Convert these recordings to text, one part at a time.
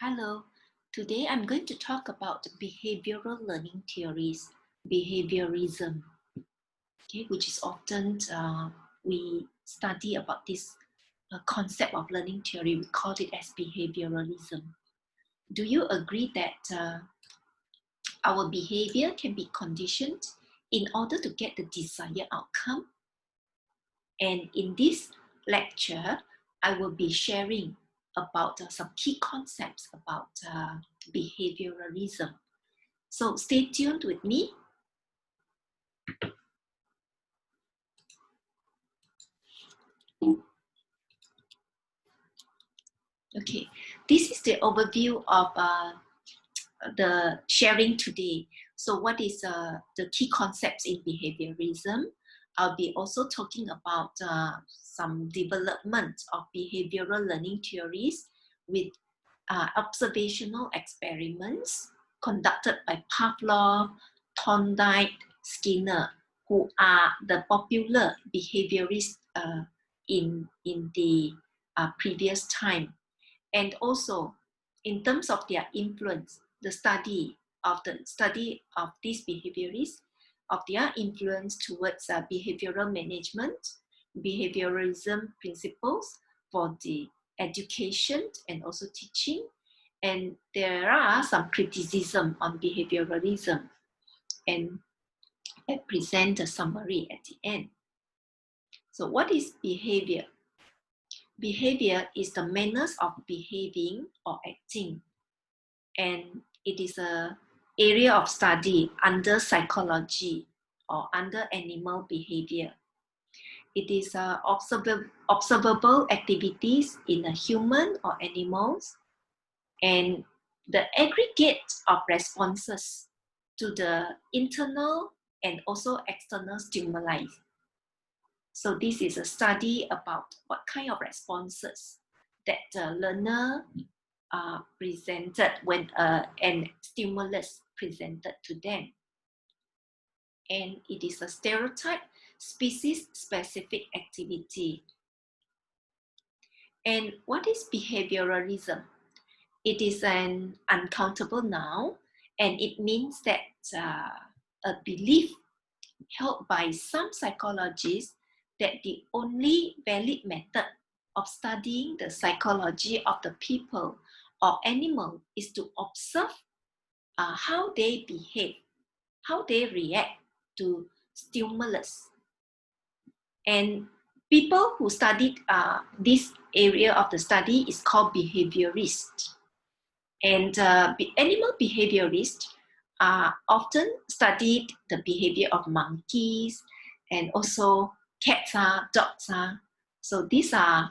Hello, today I'm going to talk about behavioral learning theories, behaviorism, okay, which is often we study about this concept of learning theory. We call it as behavioralism. Do you agree that our behavior can be conditioned in order to get the desired outcome? And in this lecture, I will be sharing about some key concepts about behavioralism. So stay tuned with me. Okay, this is the overview of the sharing today. So what is the key concepts in behaviorism? I'll be also talking about some development of behavioral learning theories with observational experiments conducted by Pavlov, Thorndike, Skinner, who are the popular behaviorists in the previous time. And also, in terms of their influence, the study of these behaviorists, of their influence towards behavioral management, behaviorism principles for the education and also teaching. And there are some criticism on behavioralism, and I present a summary at the end. So what is behavior? Behavior is the manners of behaving or acting, and it is an area of study under psychology or under animal behavior. It is observable activities in a human or animals, and the aggregate of responses to the internal and also external stimuli. So this is a study about what kind of responses that the learner presented when an stimulus presented to them. And it is a stereotype, species-specific activity. And what is behavioralism? It is an uncountable noun, and it means that a belief held by some psychologists that the only valid method of studying the psychology of the people or animal is to observe how they behave, how they react to stimulus. And people who studied this area of the study is called behaviorists. And animal behaviorists often studied the behavior of monkeys and also cats, dogs. So these are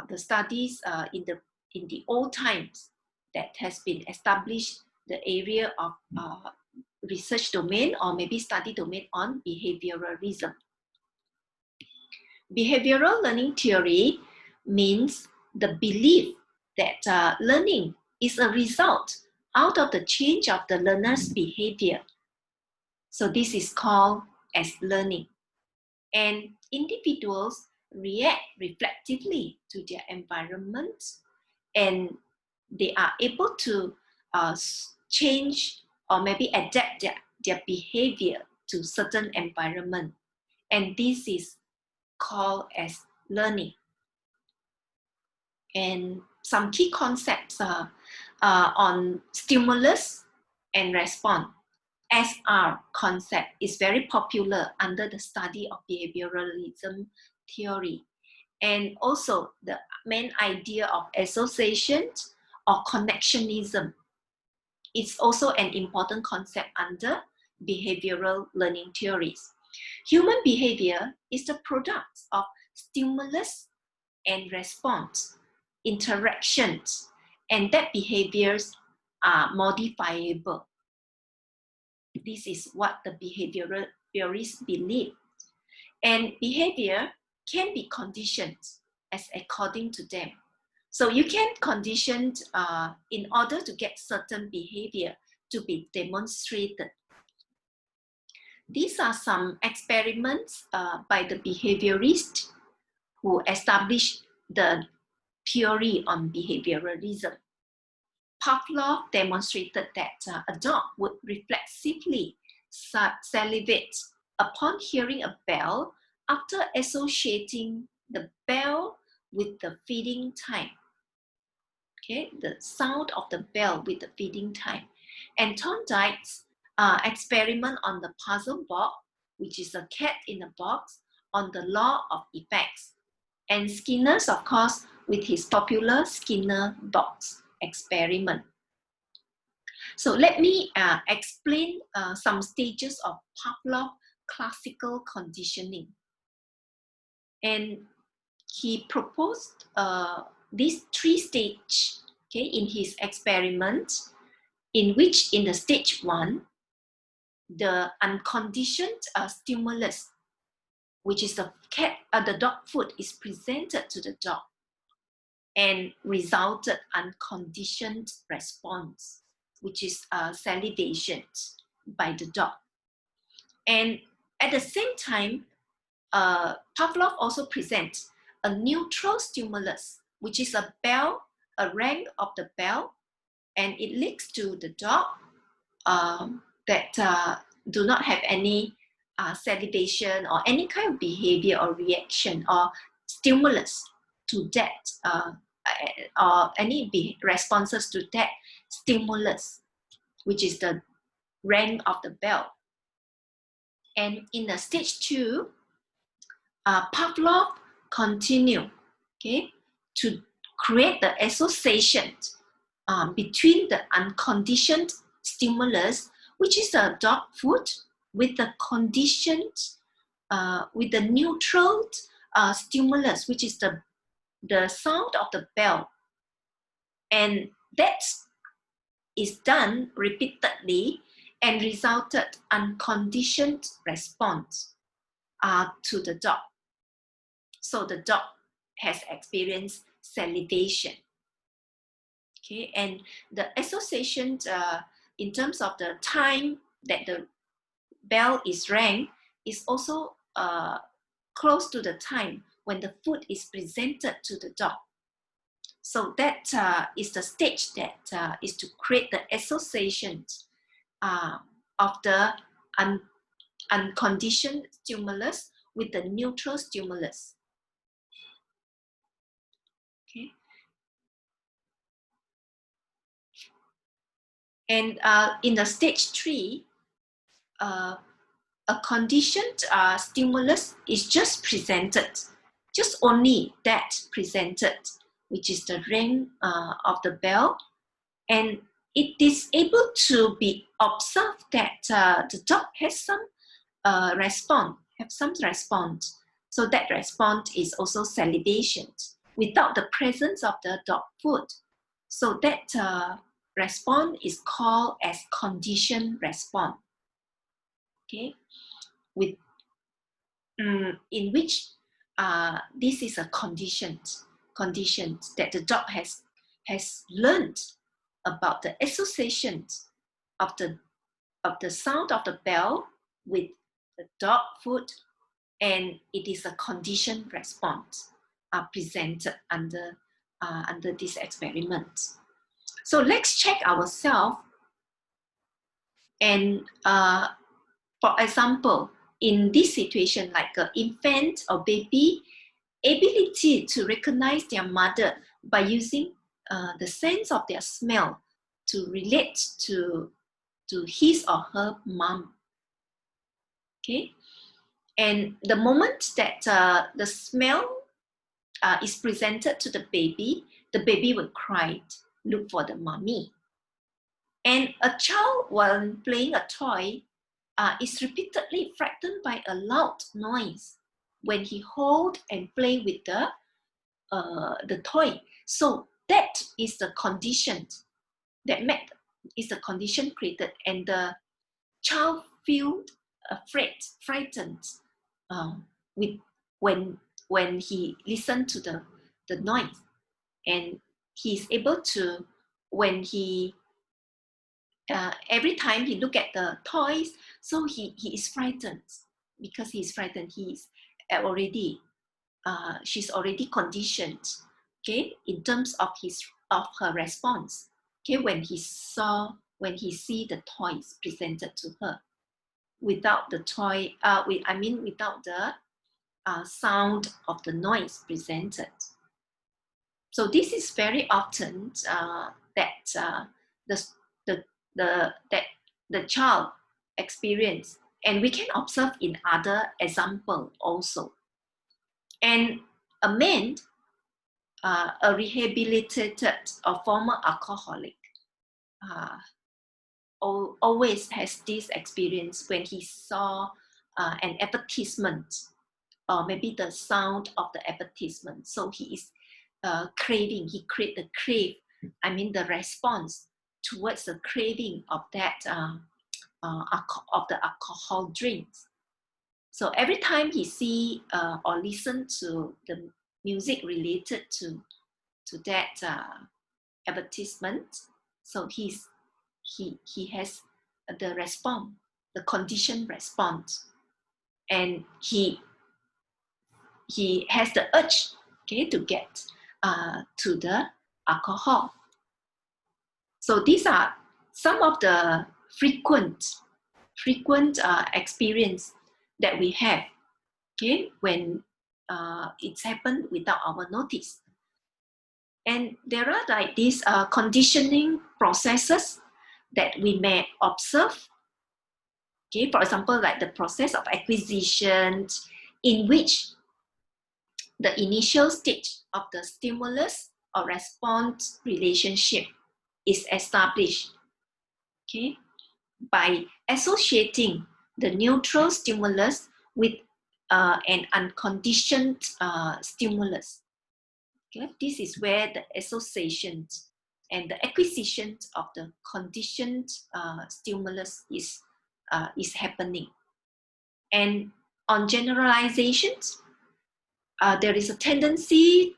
the studies in the old times that has been established the area of research domain or maybe study domain on behavioralism. Behavioral learning theory means the belief that learning is a result out of the change of the learner's behavior. So this is called as learning. And individuals react reflectively to their environment, and they are able to change or maybe adapt their behavior to certain environment. And this is called as learning. And some key concepts on stimulus and response. SR concept is very popular under the study of behavioralism theory. And also the main idea of association or connectionism is also an important concept under behavioral learning theories. Human behavior is the product of stimulus and response, interactions, and that behaviors are modifiable. This is what the behaviorists believe. And behavior can be conditioned as according to them. So you can condition in order to get certain behavior to be demonstrated. These are some experiments by the behaviorists who established the theory on behavioralism. Pavlov demonstrated that a dog would reflexively salivate upon hearing a bell after associating the bell with the feeding time. Okay, the sound of the bell with the feeding time. And Thorndike's experiment on the puzzle box, which is a cat in a box, on the law of effects. And Skinner's, of course, with his popular Skinner box experiment. So let me explain some stages of Pavlov classical conditioning. And he proposed these 3 stages, okay, in his experiment, in which in the stage 1, the unconditioned stimulus, which is the dog food, is presented to the dog and resulted unconditioned response, which is salivation by the dog. And at the same time, Pavlov also presents a neutral stimulus, which is a bell, a ring of the bell, and it links to the dog that do not have any salivation or any kind of behavior or reaction or stimulus to that, or any responses to that stimulus, which is the ring of the bell. And in the stage 2, Pavlov continued, okay, to create the association between the unconditioned stimulus, which is the dog food, with the conditioned, with the neutral stimulus, which is the sound of the bell. And that is done repeatedly and resulted unconditioned response to the dog. So the dog has experienced salivation. Okay, and the association in terms of the time that the bell is rang is also close to the time when the food is presented to the dog. So that is the stage that is to create the association of the unconditioned stimulus with the neutral stimulus. Okay. And in the stage 3, a conditioned stimulus is just presented, just only that presented, which is the ring of the bell. And it is able to be observed that the dog has some response. So that response is also salivation without the presence of the dog food. So that response is called as conditioned response. Okay, with in which this is a condition that the dog has learned about the associations of the sound of the bell with the dog food, and it is a conditioned response presented under this experiment. So let's check ourselves. And for example, in this situation, like an infant or baby, ability to recognize their mother by using the sense of their smell to relate to his or her mom. Okay, and the moment that the smell is presented to the baby will cry, look for the mommy. And a child, while playing a toy, is repeatedly frightened by a loud noise when he hold and play with the toy. So that is the condition is the condition created, and the child feels afraid, frightened with when he listens to the noise, and he's able to, when he every time he look at the toys, so he is frightened. Because he's frightened, he's already she's already conditioned, okay, in terms of her response. okay, when he see the toys presented to her without the toy, without the sound of the noise presented. So this is very often that the child experience, and we can observe in other example also. And a man, a rehabilitated or former alcoholic, always has this experience when he saw an advertisement, or maybe the sound of the advertisement. So he is craving, he create the crave, the response towards the craving of that of the alcohol drinks. So every time he see or listen to the music related to that advertisement, so he has the response, the conditioned response, and he has the urge, okay, to get to the alcohol. So these are some of the frequent experience that we have, okay, when it's happened without our notice. And there are like these conditioning processes that we may observe. Okay, for example, like the process of acquisition, in which the initial stage of the stimulus or response relationship is established, okay, by associating the neutral stimulus with an unconditioned stimulus. Okay? This is where the association and the acquisition of the conditioned stimulus is happening. And on generalizations, there is a tendency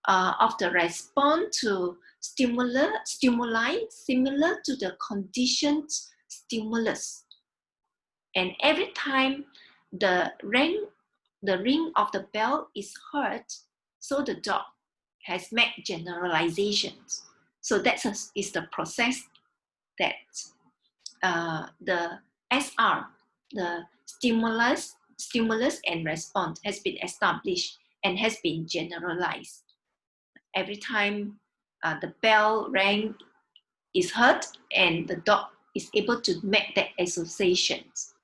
of the response to stimuli similar to the conditioned stimulus. And every time the ring of the bell is heard, so the dog has made generalizations. So that is the process that the SR, the stimulus and response, has been established and has been generalized. Every time the bell rang is heard, and the dog is able to make that associations.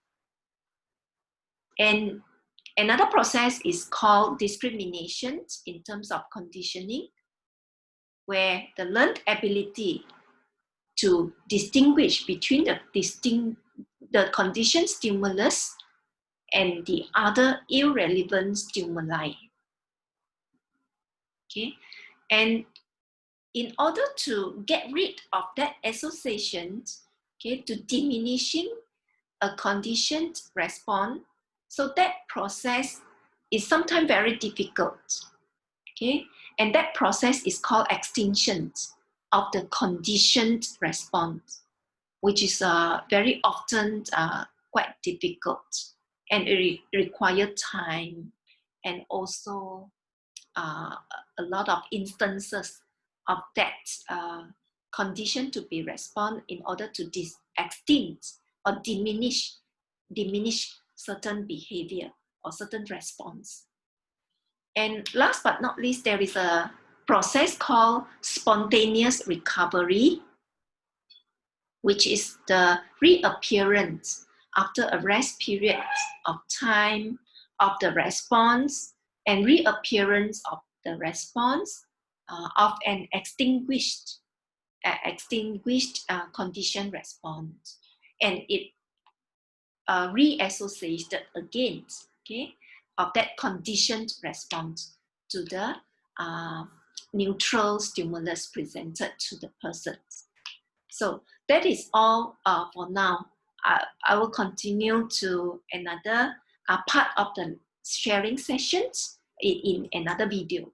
And another process is called discrimination in terms of conditioning, where the learned ability to distinguish between the conditioned stimulus and the other irrelevant stimuli. Okay, and in order to get rid of that association, okay, to diminishing a conditioned response, so that process is sometimes very difficult. Okay, and that process is called extinction of the conditioned response, which is very often quite difficult, and it requires time, and also a lot of instances of that condition to be respond in order to extinct or diminish certain behavior or certain response. And last but not least, there is a process called spontaneous recovery, which is the reappearance after a rest period of time of the response, and reappearance of the response of an extinguished condition response, and it reassociated again, okay, of that conditioned response to the neutral stimulus presented to the person. So that is all for now. I will continue to another part of the sharing sessions in another video.